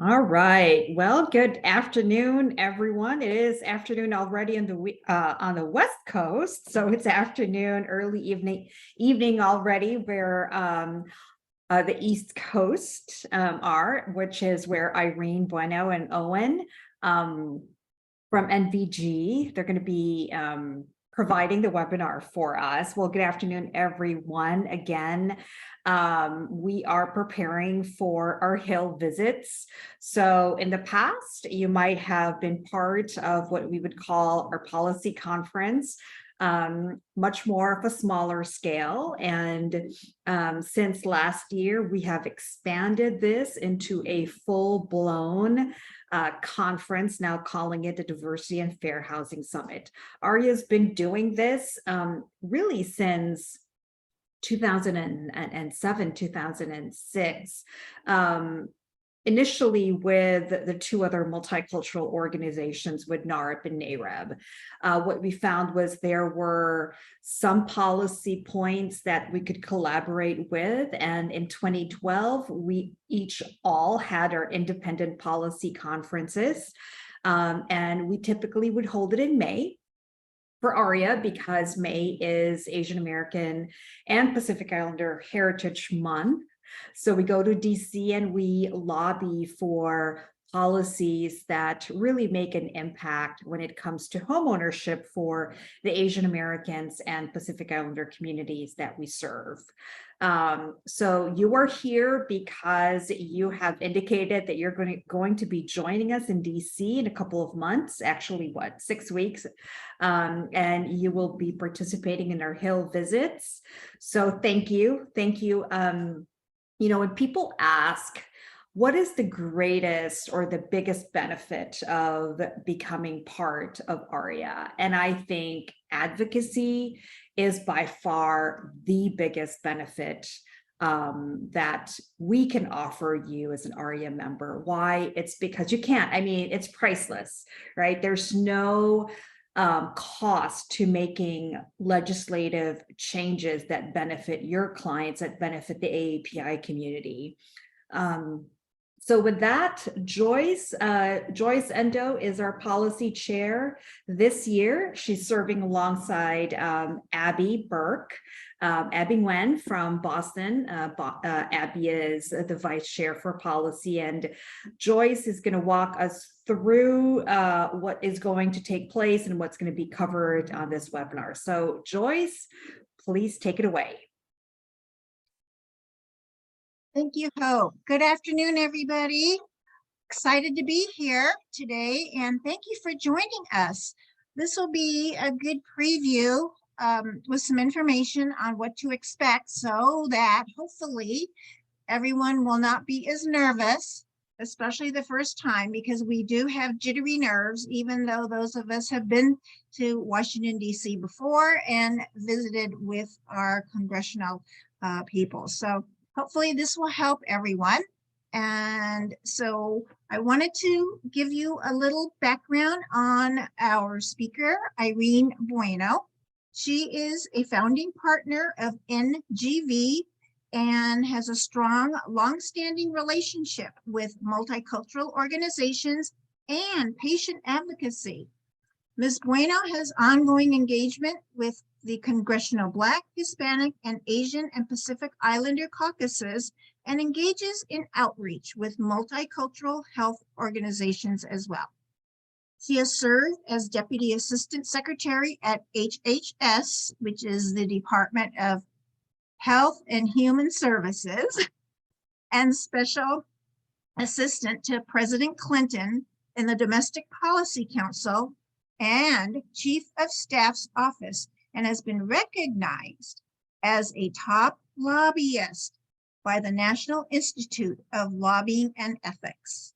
All right. Well, good afternoon, everyone. It is afternoon already on the West Coast, so it's afternoon, early evening already, where the East Coast are, which is where Irene Bueno and Owen um, from NVG. They're going to be providing the webinar for us. Well, good afternoon, everyone. Again, we are preparing for our Hill visits. So in the past, you might have been part of what we would call our policy conference, much more of a smaller scale. And since last year, we have expanded this into a full-blown conference, now calling it the Diversity and Fair Housing Summit. ARIA's been doing this really since 2007, 2006. Initially with the two other multicultural organizations with NARP and NAREB. What we found was there were some policy points that we could collaborate with, and in 2012, we each all had our independent policy conferences, and we typically would hold it in May for ARIA because May is Asian American and Pacific Islander Heritage Month. So we go to DC and we lobby for policies that really make an impact when it comes to homeownership for the Asian Americans and Pacific Islander communities that we serve. So you are here because you have indicated that you're going to be joining us in DC in a couple of months, actually, 6 weeks, and you will be participating in our Hill visits. So thank you. When people ask, what is the greatest or the biggest benefit of becoming part of ARIA? And I think advocacy is by far the biggest benefit that we can offer you as an ARIA member. Why? It's because you can't. I mean, it's priceless, right? There's no cost to making legislative changes that benefit your clients, that benefit the AAPI community. So with that, Joyce Endo is our policy chair this year. She's serving alongside Abby Burke. Abby Nguyen from Boston. Abby is the vice chair for policy, and Joyce is going to walk us through what is going to take place and what's going to be covered on this webinar. So Joyce, please take it away. Thank you, Hope. Good afternoon, everybody. Excited to be here today, and thank you for joining us. This will be a good preview with some information on what to expect so that hopefully everyone will not be as nervous, especially the first time, because we do have jittery nerves, even though those of us have been to Washington, D.C. before and visited with our congressional people. So hopefully this will help everyone. And so I wanted to give you a little background on our speaker, Irene Bueno. She is a founding partner of NGV and has a strong, long-standing relationship with multicultural organizations and patient advocacy. Ms. Bueno has ongoing engagement with the Congressional Black, Hispanic, and Asian and Pacific Islander caucuses and engages in outreach with multicultural health organizations as well. She has served as Deputy Assistant Secretary at HHS, which is the Department of Health and Human Services, and Special Assistant to President Clinton in the Domestic Policy Council and Chief of Staff's Office, and has been recognized as a top lobbyist by the National Institute of Lobbying and Ethics.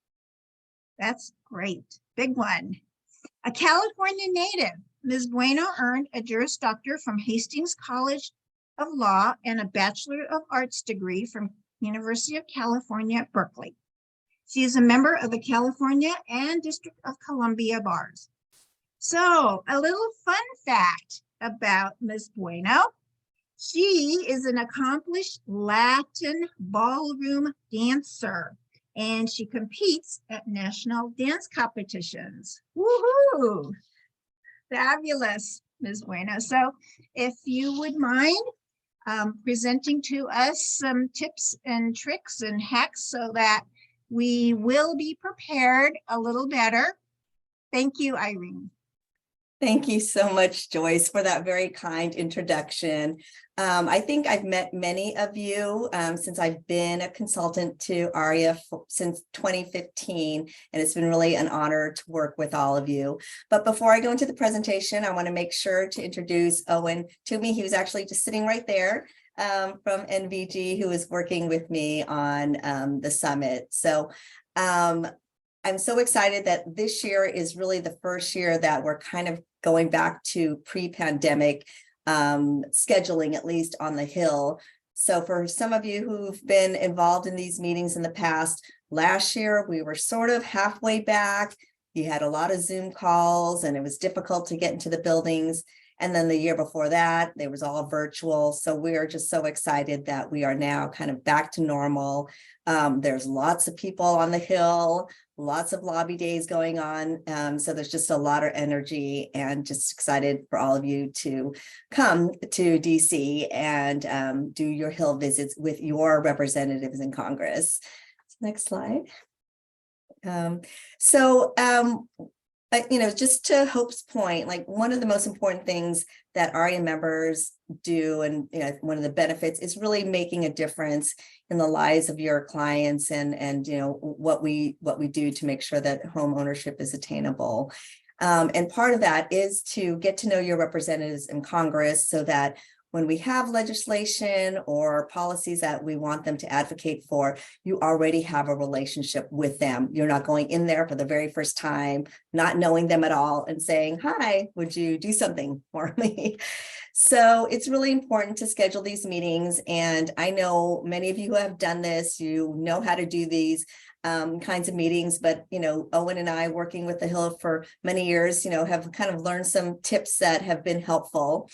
That's great, big one. A California native, Ms. Bueno earned a Juris Doctor from Hastings College of Law and a Bachelor of Arts degree from University of California at Berkeley. She is a member of the California and District of Columbia bars. So a little fun fact about Ms. Bueno. She is an accomplished Latin ballroom dancer and she competes at national dance competitions. Woohoo! Fabulous, Ms. Bueno. So if you would mind presenting to us some tips and tricks and hacks so that we will be prepared a little better. Thank you, Irene. Thank you so much, Joyce, for that very kind introduction. I think I've met many of you since I've been a consultant to ARIA since 2015, and it's been really an honor to work with all of you. But before I go into the presentation, I want to make sure to introduce Owen to me. He was actually just sitting right there from NVG, who is working with me on the summit. So I'm so excited that this year is really the first year that we're kind of going back to pre-pandemic scheduling, at least on the Hill. So for some of you who've been involved in these meetings in the past, last year we were sort of halfway back. You had a lot of Zoom calls and it was difficult to get into the buildings. And then the year before that, it was all virtual. So we are just so excited that we are now kind of back to normal. There's lots of people on the Hill, lots of lobby days going on. So there's just a lot of energy, and just excited for all of you to come to DC and do your Hill visits with your representatives in Congress. Next slide. Just to Hope's point, like one of the most important things that ARIA members do, and one of the benefits is really making a difference in the lives of your clients, and what we do to make sure that home ownership is attainable. And part of that is to get to know your representatives in Congress, so that when we have legislation or policies that we want them to advocate for, you already have a relationship with them. You're not going in there for the very first time, not knowing them at all, and saying, "Hi, would you do something for me?" So it's really important to schedule these meetings. And I know many of you who have done this, you know how to do these kinds of meetings, but Owen and I, working with the Hill for many years, have kind of learned some tips that have been helpful.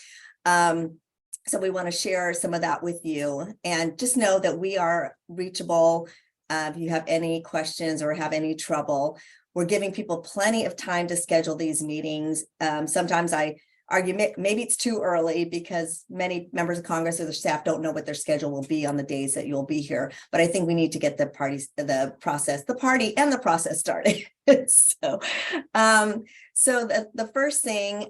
So we want to share some of that with you, and just know that we are reachable. If you have any questions or have any trouble, we're giving people plenty of time to schedule these meetings. Sometimes I argue maybe it's too early, because many members of Congress or the staff don't know what their schedule will be on the days that you'll be here. But I think we need to get the party and the process started. So the first thing,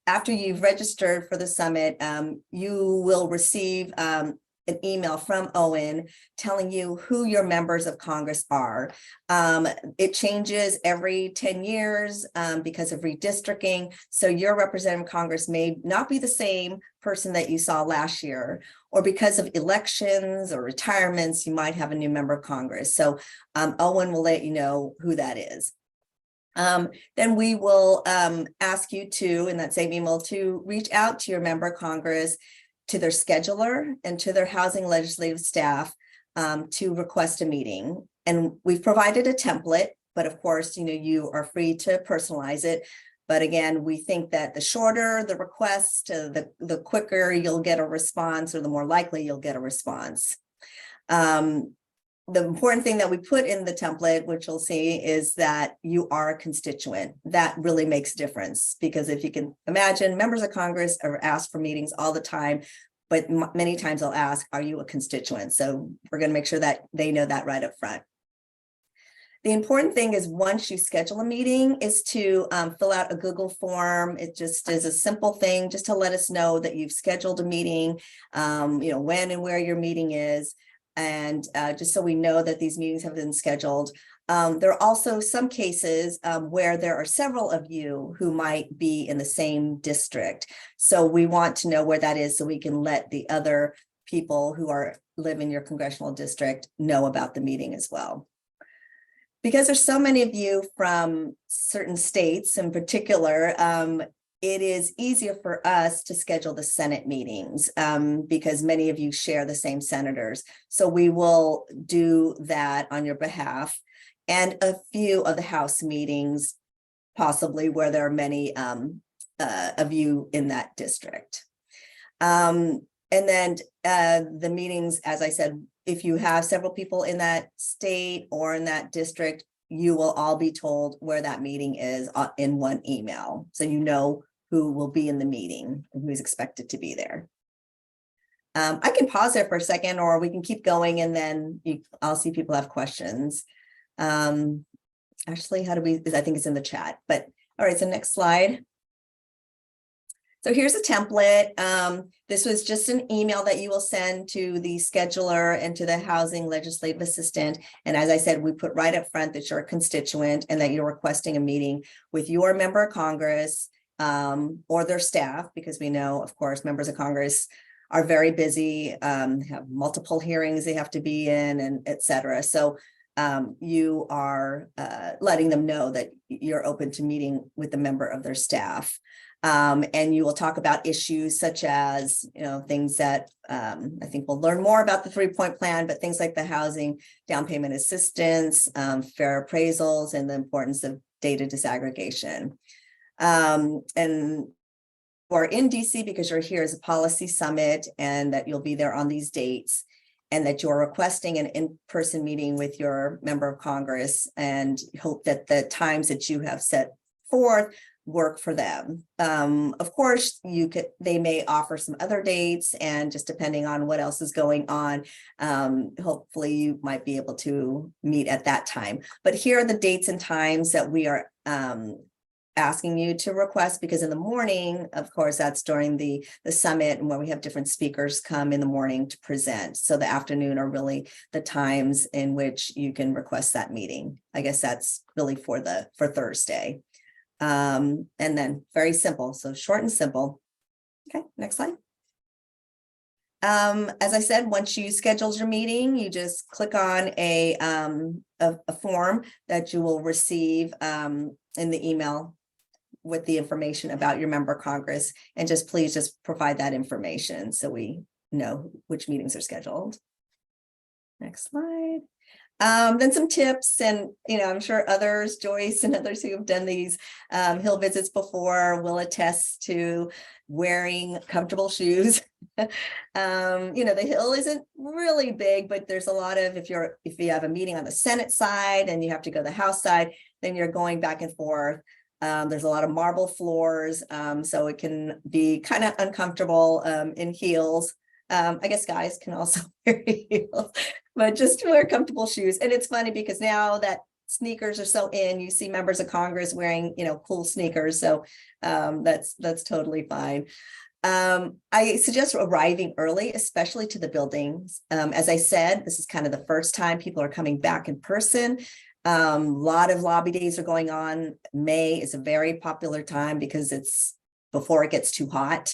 after you've registered for the summit, you will receive an email from Owen telling you who your members of Congress are. It changes every 10 years because of redistricting. So your representative in Congress may not be the same person that you saw last year, or because of elections or retirements, you might have a new member of Congress. So Owen will let you know who that is. Then we will ask you to, in that same email, to reach out to your member of Congress, to their scheduler, and to their housing legislative staff to request a meeting. And we've provided a template, but of course, you are free to personalize it. But again, we think that the shorter the request, the quicker you'll get a response, or the more likely you'll get a response. The important thing that we put in the template, which you'll see, is that you are a constituent. That really makes a difference, because if you can imagine, members of Congress are asked for meetings all the time, but many times they'll ask, "Are you a constituent?" So we're going to make sure that they know that right up front. The important thing is, once you schedule a meeting, is to fill out a Google form. It just is a simple thing, just to let us know that you've scheduled a meeting, when and where your meeting is. And just so we know that these meetings have been scheduled. There are also some cases where there are several of you who might be in the same district. So we want to know where that is, so we can let the other people who live in your congressional district know about the meeting as well. Because there's so many of you from certain states in particular, it is easier for us to schedule the Senate meetings because many of you share the same senators. So we will do that on your behalf, and a few of the House meetings, possibly, where there are many of you in that district. And then the meetings, as I said, if you have several people in that state or in that district, you will all be told where that meeting is in one email. So you know who will be in the meeting and who's expected to be there. I can pause there for a second, or we can keep going, and then I'll see people have questions. Actually, how do we, I think it's in the chat, but all right, so next slide. So here's a template. This was just an email that you will send to the scheduler and to the housing legislative assistant. And as I said, we put right up front that you're a constituent and that you're requesting a meeting with your member of Congress or their staff, because we know, of course, members of Congress are very busy, have multiple hearings they have to be in, and et cetera. So you are letting them know that you're open to meeting with a member of their staff. And you will talk about issues such as, things that I think we'll learn more about the 3-point plan, but things like the housing down payment assistance, fair appraisals, and the importance of data disaggregation. And or in DC, because you're here as a policy summit, and that you'll be there on these dates, and that you're requesting an in-person meeting with your member of Congress, and hope that the times that you have set forth work for them. Of course, they may offer some other dates, and just depending on what else is going on, hopefully you might be able to meet at that time. But here are the dates and times that we are asking you to request, because in the morning, of course, that's during the summit, and where we have different speakers come in the morning to present. So the afternoon are really the times in which you can request that meeting. I guess that's really for Thursday. And then very simple, so short and simple. Okay, next slide. As I said, once you schedule your meeting, you just click on a form that you will receive in the email with the information about your member of Congress, and please provide that information so we know which meetings are scheduled. Next slide. Then some tips, and I'm sure others, Joyce and others who have done these Hill visits before will attest to wearing comfortable shoes. The Hill isn't really big, but there's a lot of, if you have a meeting on the Senate side and you have to go to the House side, then you're going back and forth. There's a lot of marble floors, so it can be kind of uncomfortable in heels. I guess guys can also wear heels, but just wear comfortable shoes. And it's funny because now that sneakers are so in, you see members of Congress wearing, cool sneakers. So that's totally fine. I suggest arriving early, especially to the buildings. As I said, this is kind of the first time people are coming back in person. A lot of lobby days are going on. May is a very popular time because it's before it gets too hot.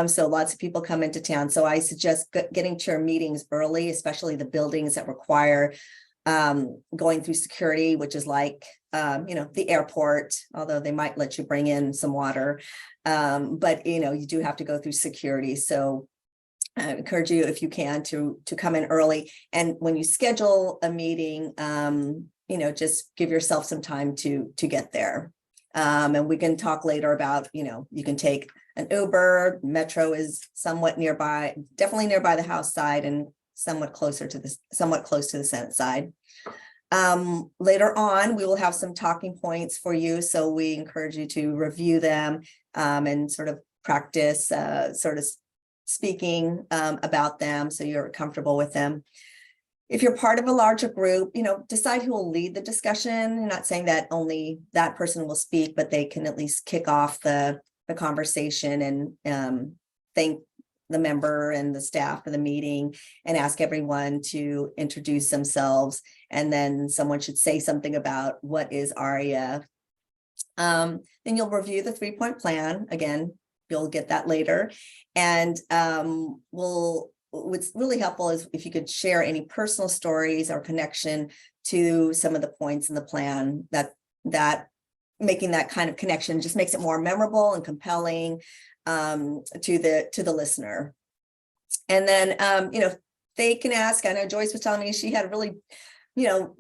So lots of people come into town. So I suggest getting to your meetings early, especially the buildings that require going through security, which is like, the airport, although they might let you bring in some water. But, you do have to go through security. So I encourage you, if you can, to come in early. And when you schedule a meeting, just give yourself some time to get there. And we can talk later about, you can take an Uber. Metro is somewhat nearby, definitely nearby the House side, and somewhat close to the Senate side. Later on, we will have some talking points for you. So we encourage you to review them and sort of practice sort of speaking about them so you're comfortable with them. If you're part of a larger group, decide who will lead the discussion. I'm not saying that only that person will speak, but they can at least kick off the conversation and thank the member and the staff for the meeting, and ask everyone to introduce themselves. And then someone should say something about what is ARIA. Then you'll review the 3-point plan. Again, you'll get that later. And what's really helpful is if you could share any personal stories or connection to some of the points in the plan, that making that kind of connection just makes it more memorable and compelling to the listener. And then, they can ask, I know Joyce was telling me she had a really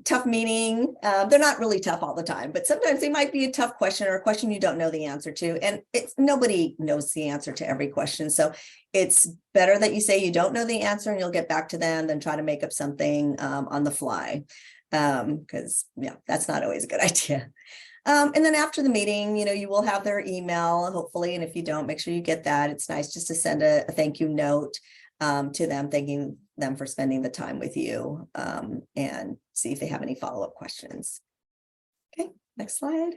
tough meeting. They're not really tough all the time, but sometimes they might be a tough question or a question you don't know the answer to. And nobody knows the answer to every question. So it's better that you say you don't know the answer and you'll get back to them than try to make up something on the fly. Because that's not always a good idea. And then after the meeting, you will have their email, hopefully. And if you don't, make sure you get that. It's nice just to send a thank you note to them, thanking them for spending the time with you, and see if they have any follow-up questions. Okay, next slide.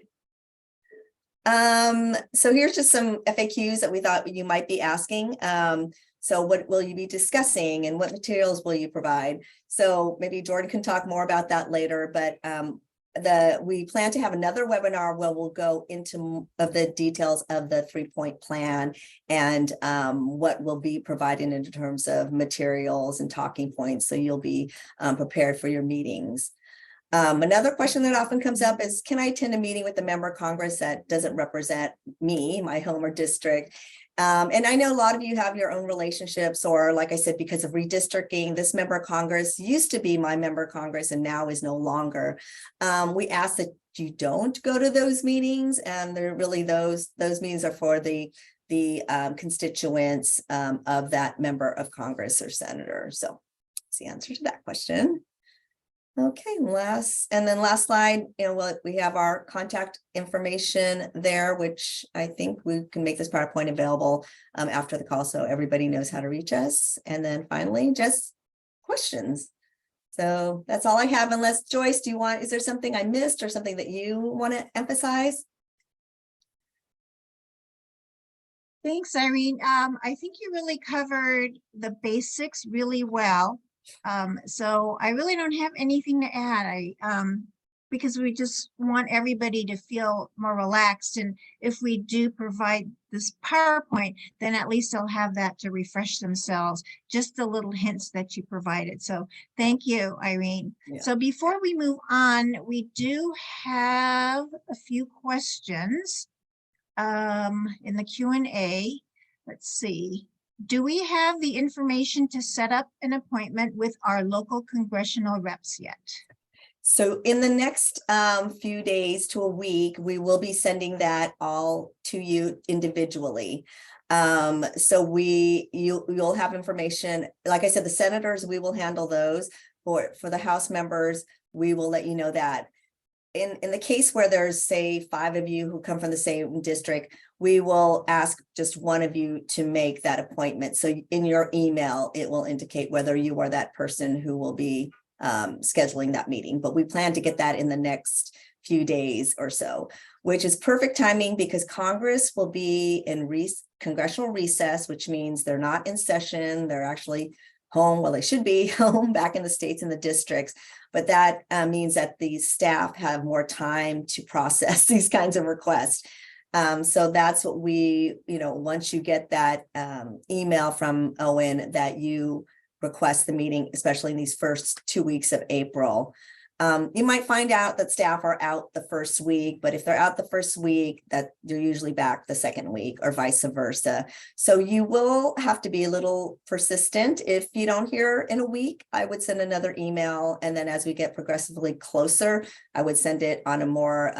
So here's just some FAQs that we thought you might be asking. So what will you be discussing and what materials will you provide? So maybe Jordan can talk more about that later, but we plan to have another webinar where we'll go into the details of the 3-point plan and what will be provided in terms of materials and talking points. So you'll be prepared for your meetings. Another question that often comes up is, can I attend a meeting with a member of Congress that doesn't represent me, my home or district? And I know a lot of you have your own relationships, or like I said, because of redistricting, this member of Congress used to be my member of Congress and now is no longer. We ask that you don't go to those meetings, and they're really those meetings are for the constituents of that member of Congress or senator. So that's the answer to that question. Okay, last slide, we have our contact information there, which I think we can make this PowerPoint available after the call so everybody knows how to reach us. And then finally, just questions. So that's all I have, unless Joyce, is there something I missed or something that you want to emphasize? Thanks, Irene. I think you really covered the basics really well. So I really don't have anything to add. Because we just want everybody to feel more relaxed. And if we do provide this PowerPoint, then at least they'll have that to refresh themselves, just the little hints that you provided. So thank you, Irene. Yeah. So before we move on, we do have a few questions in the Q&A. Let's see. Do we have the information to set up an appointment with our local congressional reps yet? So in the next few days to a week, we will be sending that all to you individually. So you'll have information. Like I said, the senators, we will handle those. For the House members, we will let you know that. In the case where there's, say, 5 of you who come from the same district, we will ask just one of you to make that appointment. So in your email, it will indicate whether you are that person who will be scheduling that meeting. But we plan to get that in the next few days or so, which is perfect timing because Congress will be in congressional recess, which means they're not in session. They're actually home. Well, they should be home back in the states and the districts. But that means that the staff have more time to process these kinds of requests. So that's what once you get that email from Owen that you request the meeting, especially in these first 2 weeks of April. You might find out that staff are out the first week, but if they're out the first week, that they're usually back the second week or vice versa. So you will have to be a little persistent. If you don't hear in a week, I would send another email. And then as we get progressively closer, I would send it on a more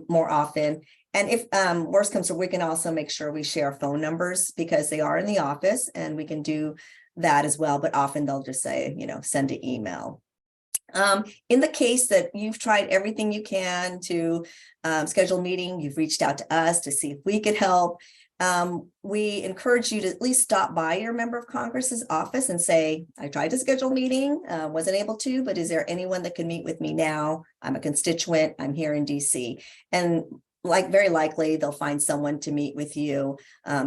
more often. And if worse comes to, we can also make sure we share phone numbers because they are in the office and we can do that as well. But often they'll just say, send an email. In the case that you've tried everything you can to schedule a meeting, you've reached out to us to see if we could help. We encourage you to at least stop by your member of Congress's office and say, I tried to schedule a meeting, wasn't able to, but is there anyone that can meet with me now? I'm a constituent, I'm here in DC. And very likely they'll find someone to meet with you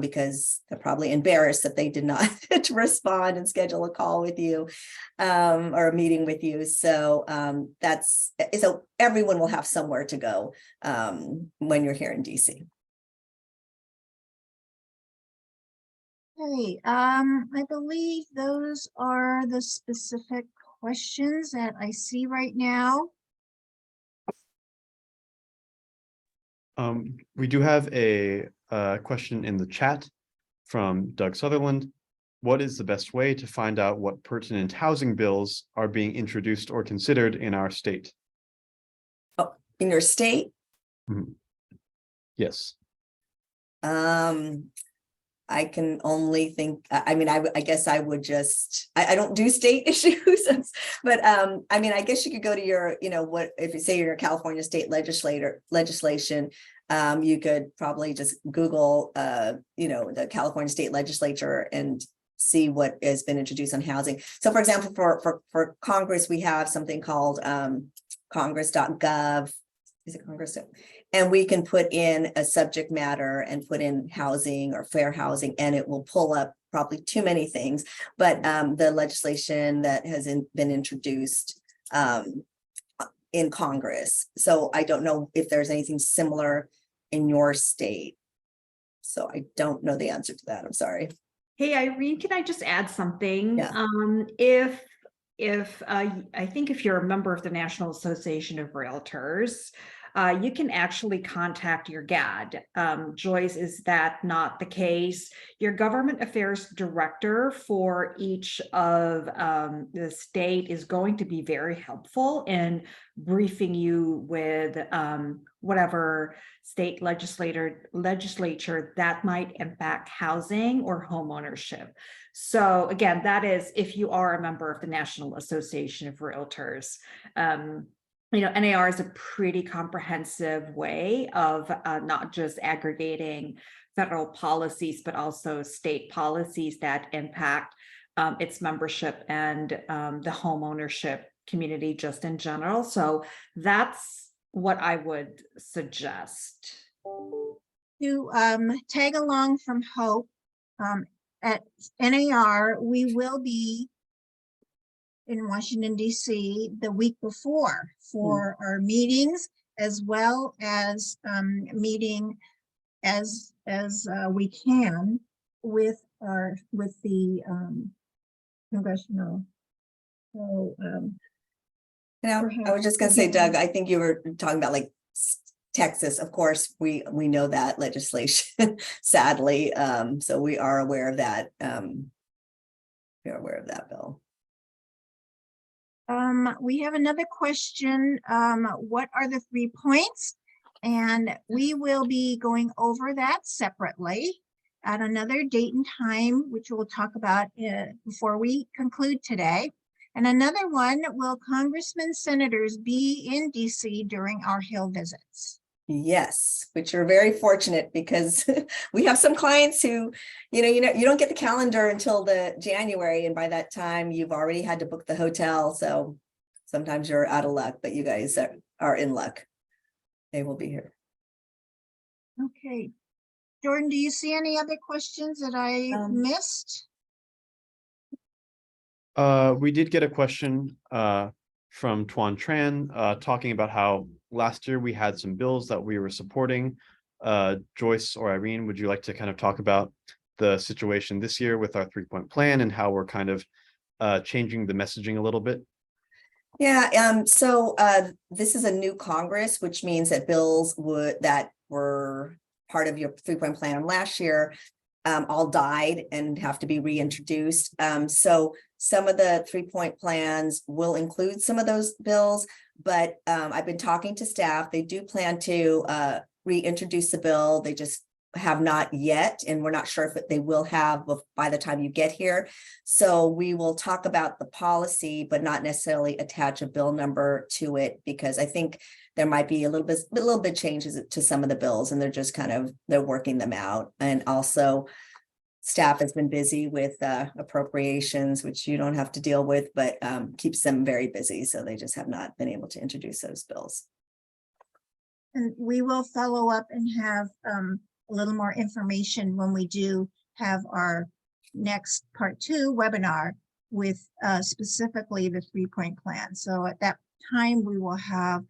because they're probably embarrassed that they did not respond and schedule a call with you or a meeting with you. So so everyone will have somewhere to go when you're here in DC. Okay, I believe those are the specific questions that I see right now. We do have a question in the chat from Doug Sutherland. what is the best way to find out what pertinent housing bills are being introduced or considered in our state? In your state? Yes. I can only think, I mean, I guess I would just, I don't do state issues, but I mean, I guess you could go to your, what, if you say you're a California state legislation, you could probably just Google, the California state legislature and see what has been introduced on housing. So for example, for Congress, we have something called congress.gov. Is it Congress? And we can put in a subject matter and put in housing or fair housing, and it will pull up probably too many things. But the legislation that has been introduced in Congress. So I don't know if there's anything similar in your state. So I don't know the answer to that. I'm sorry. Hey, Irene, can I just add something? Yeah. If I think if you're a member of the National Association of Realtors, you can actually contact your GAD. Joyce, is that not the case? Your government affairs director for each of the state is going to be very helpful in briefing you with whatever state legislature that might impact housing or home ownership. So again, that is if you are a member of the National Association of Realtors. NAR is a pretty comprehensive way of not just aggregating federal policies, but also state policies that impact its membership and the home ownership community just in general. So that's what I would suggest. To tag along from Hope, at NAR, we will be in Washington, D.C. the week before for our meetings, as well as meeting as we can with the congressional. So I was just going to say, Doug, I think you were talking about like Texas. Of course, we know that legislation, sadly. So we are aware of that. We are aware of that bill. We have another question. What are the 3 points? And we will be going over that separately at another date and time, which we'll talk about before we conclude today. And another one, will congressmen, senators be in DC during our Hill visits? Yes, which are very fortunate because we have some clients who, you don't get the calendar until the January, and by that time you've already had to book the hotel. So sometimes you're out of luck, but you guys are in luck. They will be here. Okay. Jordan, do you see any other questions that I missed? We did get a question from Tuan Tran talking about how last year we had some bills that we were supporting. Joyce or Irene, would you like to kind of talk about the situation this year with our 3-point plan and how we're kind of changing the messaging a little bit? Yeah, so this is a new Congress, which means that bills that were part of your 3-point plan last year all died and have to be reintroduced. So some of the 3-point plans will include some of those bills, but I've been talking to staff. They do plan to reintroduce the bill. They just have not yet, and we're not sure if they will have by the time you get here. So we will talk about the policy, but not necessarily attach a bill number to it, because I think there might be a little bit changes to some of the bills, and they're just they're working them out. And also staff has been busy with appropriations, which you don't have to deal with, but keeps them very busy. So they just have not been able to introduce those bills. And we will follow up and have a little more information when we do have our next part 2 webinar with specifically the 3-point plan. So at that time, we will have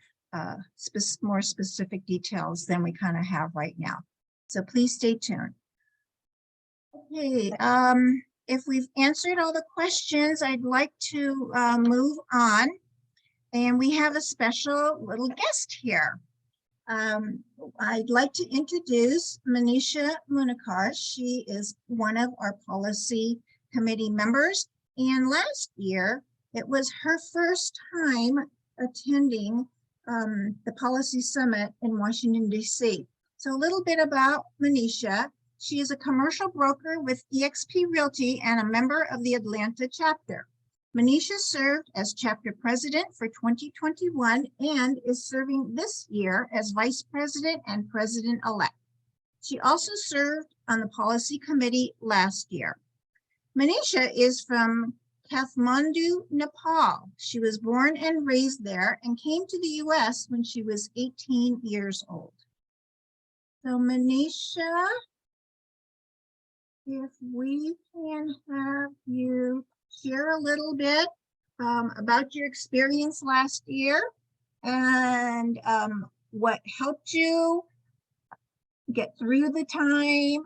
more specific details than we kind of have right now. So please stay tuned. Okay, if we've answered all the questions, I'd like to move on. And we have a special little guest here. I'd like to introduce Manisha Munikar. She is one of our policy committee members. And last year, it was her first time attending the Policy Summit in Washington, D.C. So a little bit about Manisha. She is a commercial broker with eXp Realty and a member of the Atlanta chapter. Manisha served as chapter president for 2021 and is serving this year as vice president and president-elect. She also served on the policy committee last year. Manisha is from Kathmandu, Nepal. She was born and raised there and came to the US when she was 18 years old. So Manisha, if we can have you share a little bit about your experience last year and what helped you get through the time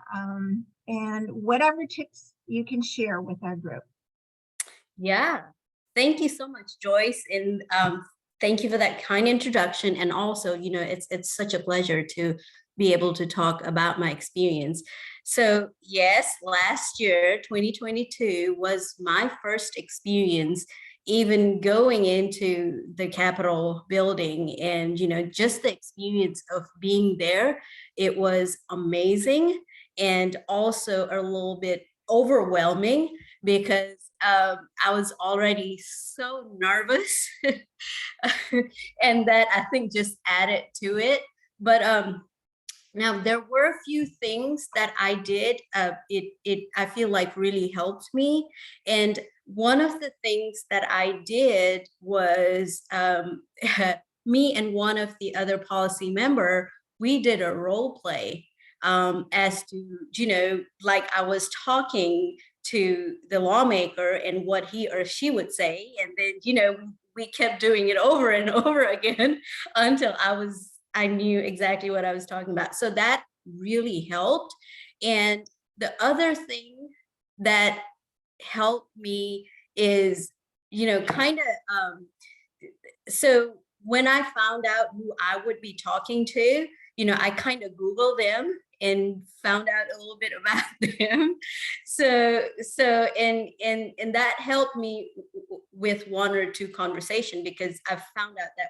and whatever tips you can share with our group. Yeah, thank you so much, Joyce. And thank you for that kind introduction. And also, you know, it's such a pleasure to be able to talk about my experience. So yes, last year, 2022 was my first experience even going into the Capitol building, and, you know, just the experience of being there, it was amazing and also a little bit overwhelming because I was already so nervous and that I think just added to it. But now there were a few things that I did, I feel like really helped me. And one of the things that I did was me and one of the other policy member, we did a role play as to, you know, like I was talking to the lawmaker and what he or she would say. And then, you know, we kept doing it over and over again until I knew exactly what I was talking about. So that really helped. And the other thing that helped me is, you know, kind of, so when I found out who I would be talking to, you know, I kind of Googled them and found out a little bit about them. So and that helped me with one or two conversation, because I found out that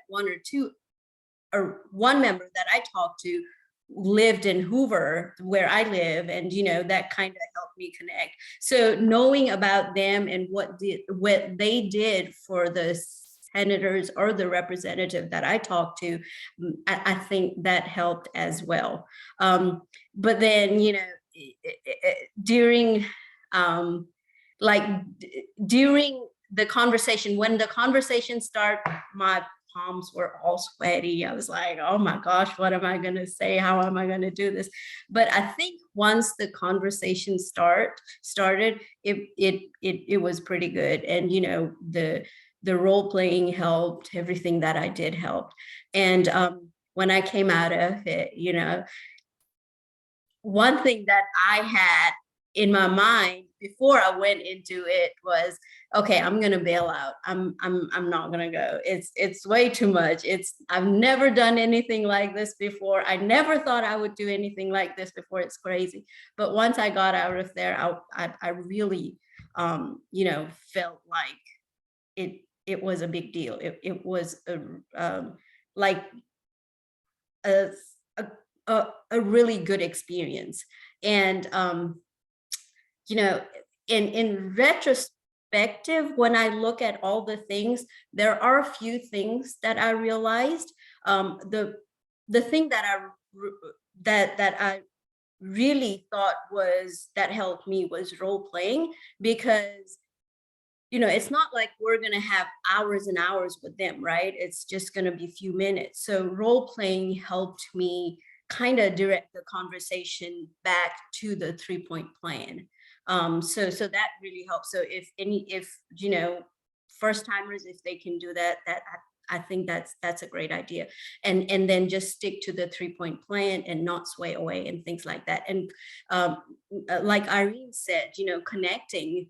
one member that I talked to lived in Hoover, where I live, and, you know, that kind of helped me connect. So knowing about them and what they did for the senators or the representative that I talked to, I think that helped as well. But then, you know, during during the conversation, when the conversation started, my palms were all sweaty. I was like, oh my gosh, what am I going to say? How am I going to do this? But I think once the conversation started, it was pretty good. And, you know, the role playing helped, everything that I did helped. And when I came out of it, you know, one thing that I had in my mind before I went into it was, okay, I'm gonna bail out. I'm not gonna go. It's way too much. I've never done anything like this before. I never thought I would do anything like this before. It's crazy. But once I got out of there, I really, you know, felt like it was a big deal. It was like a really good experience. And you know, in retrospective, when I look at all the things, there are a few things that I realized. The thing that I really thought that helped me was role playing, because, you know, it's not like we're going to have hours and hours with them, right? It's just going to be a few minutes. So role playing helped me kind of direct the conversation back to the 3-point plan. So that really helps. So if you know, first timers, if they can do that, I think that's a great idea. And then just stick to the 3-point plan and not sway away and things like that. And like Irene said, you know, connecting,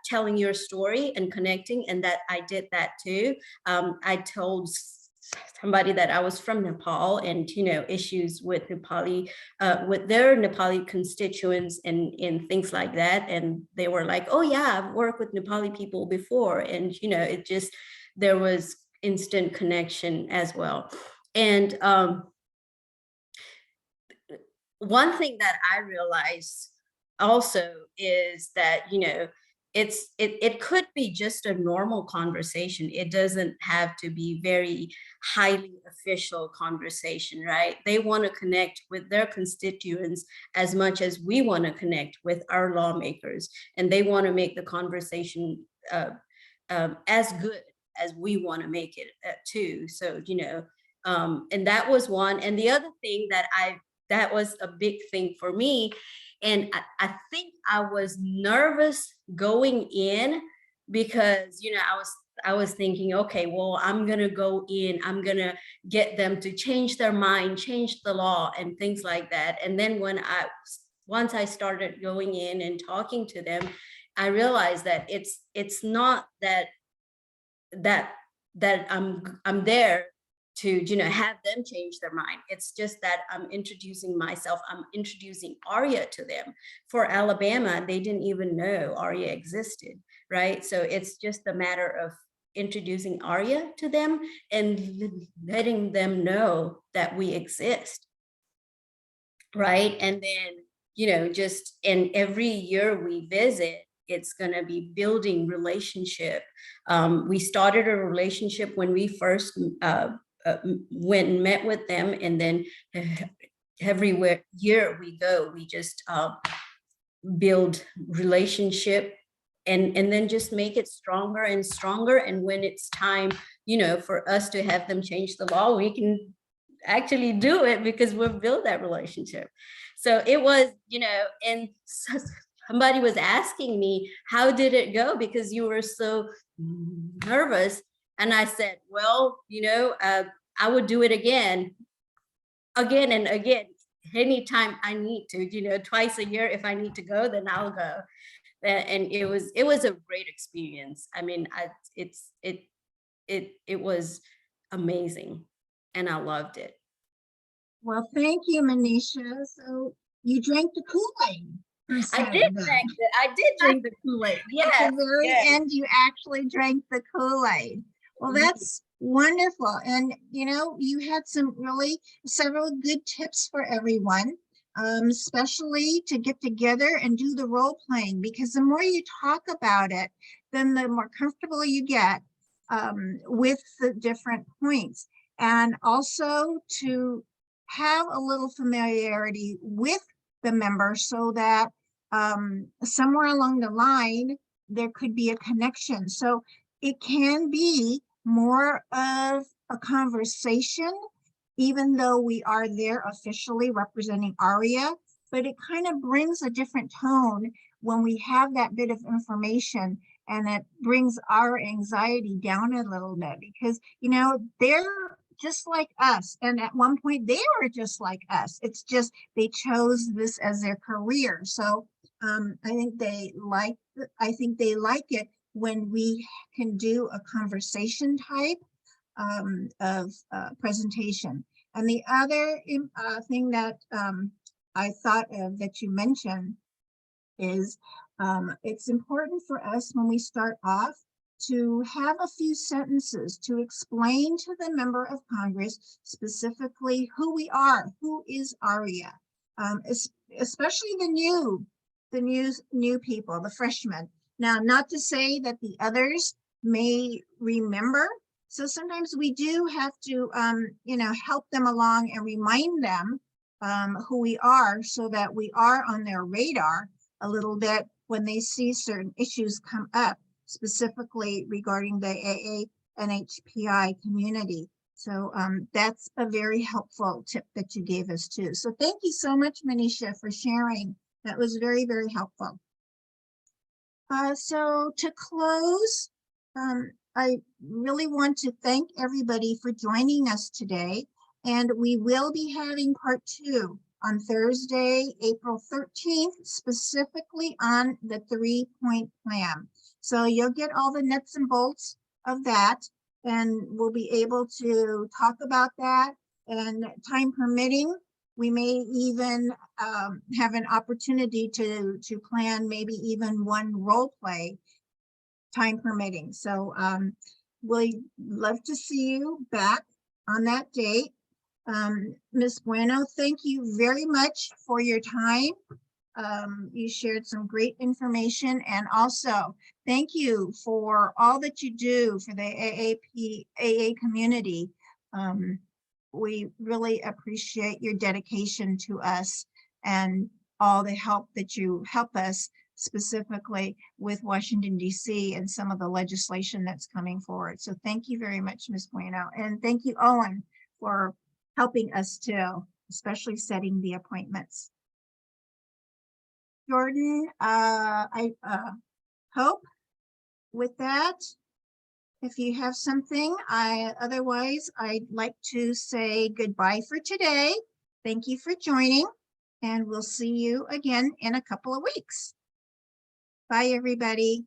telling your story and connecting, and that I did that too. I told somebody that I was from Nepal, and issues with Nepali, with their Nepali constituents and things like that. And they were like, oh yeah, I've worked with Nepali people before. And it just, there was instant connection as well. And one thing that I realized also is that, it could be just a normal conversation. It doesn't have to be very highly official conversation, right? They want to connect with their constituents as much as we want to connect with our lawmakers, and they want to make the conversation as good as we want to make it too. So, and that was one. And the other thing that was a big thing for me. And I think I was nervous going in because, I was thinking, okay, well, I'm going to go in, I'm going to get them to change their mind, change the law and things like that. And then once I started going in and talking to them, I realized that it's not that I'm there to have them change their mind. It's just that I'm introducing myself, I'm introducing ARIA to them. For Alabama, they didn't even know ARIA existed, right? So it's just a matter of introducing ARIA to them and letting them know that we exist, right? And then and every year we visit, it's going to be building relationship. We started a relationship when we first went and met with them, and then every year we go, we just build relationship and then just make it stronger and stronger. And when it's time, for us to have them change the law, we can actually do it because we've built that relationship. So it was, and somebody was asking me, how did it go? Because you were so nervous. And I said, well, I would do it again and again, anytime I need to, twice a year. If I need to go, then I'll go. And it was a great experience. I mean, it was amazing and I loved it. Well, thank you, Manisha. So you drank the Kool-Aid. I did drink the Kool-Aid. At Yeah. the very end, you actually drank the Kool-Aid. Well, that's wonderful. And, you had several good tips for everyone, especially to get together and do the role playing, because the more you talk about it, then the more comfortable you get with the different points. And also to have a little familiarity with the member so that somewhere along the line, there could be a connection. So it can be more of a conversation, even though we are there officially representing ARIA, but it kind of brings a different tone when we have that bit of information, and it brings our anxiety down a little bit because, they're just like us. And at one point they were just like us. It's just, they chose this as their career. So I think they like it when we can do a conversation type of presentation. And the other thing that I thought of that you mentioned is it's important for us when we start off to have a few sentences to explain to the member of Congress specifically who we are, who is ARIA, especially the new people, the freshmen. Now, not to say that the others may remember. So sometimes we do have to, help them along and remind them who we are so that we are on their radar a little bit when they see certain issues come up, specifically regarding the AA and HPI community. So that's a very helpful tip that you gave us too. So thank you so much, Manisha, for sharing. That was very, very helpful. So to close, I really want to thank everybody for joining us today. And we will be having part 2 on Thursday, April 13th, specifically on the 3-point plan. So you'll get all the nuts and bolts of that. and we'll be able to talk about that. And time permitting, we may even have an opportunity to plan maybe even one role play, time permitting. So we'd love to see you back on that date. Ms. Bueno, thank you very much for your time. You shared some great information, and also thank you for all that you do for the AA community. We really appreciate your dedication to us and all the help that you help us, specifically with Washington, D.C. and some of the legislation that's coming forward. So thank you very much, Ms. Bueno. And thank you, Owen, for helping us too, especially setting the appointments. Jordan, I hope with that, if you have something, otherwise I'd like to say goodbye for today. Thank you for joining, and we'll see you again in a couple of weeks. Bye, everybody.